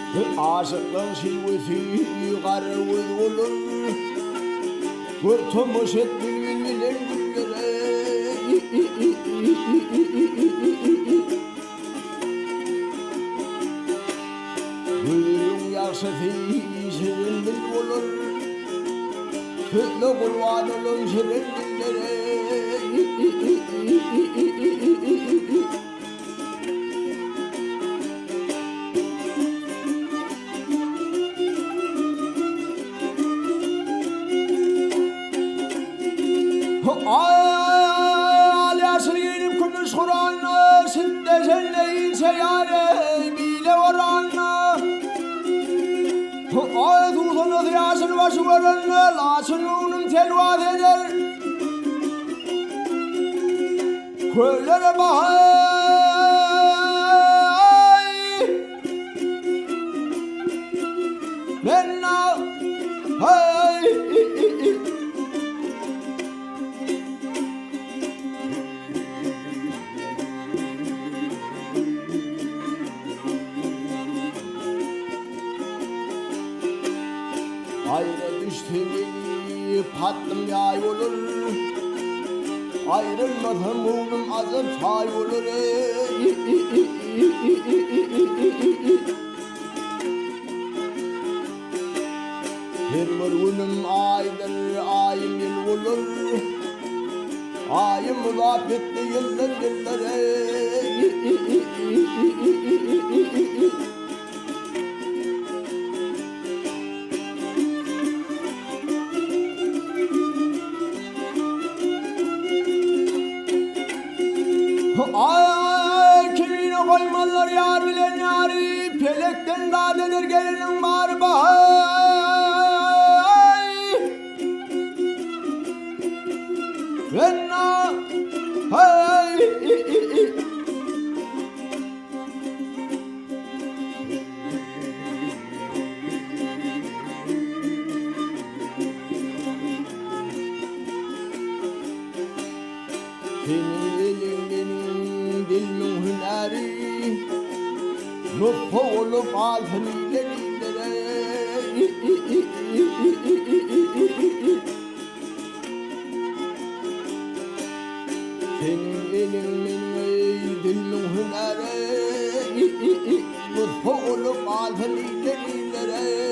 Aşıklar şilvesi karıvız olur. Kurtulmuş et birbirinin günlere. Gülün yakşı şirin dil olur. Sütlü kurban olun şirin dillere. Al yaşlı yerim kudüs Kur'an'ı Sitte cenneyin seyare bile oran'ı Ay tuğsanı ziyasın başı varan'ı Lasın onun telvat eder Köylere bahay Menna hay Ayrı düştüğümü patlım yay olur Ayrılmadan burnum azım çay olur Her mırgınım aydır ayım yıl olur Ayım mulafetli yıllar yıllar Ay kimine koymalar yar bilen yari Pelekten dadedir gelinin var bay Venna hay Dilmin hüneri Lütfu olup altın ilerilere Senin elimin dilmin hüneri Lütfu olup altın ilerilere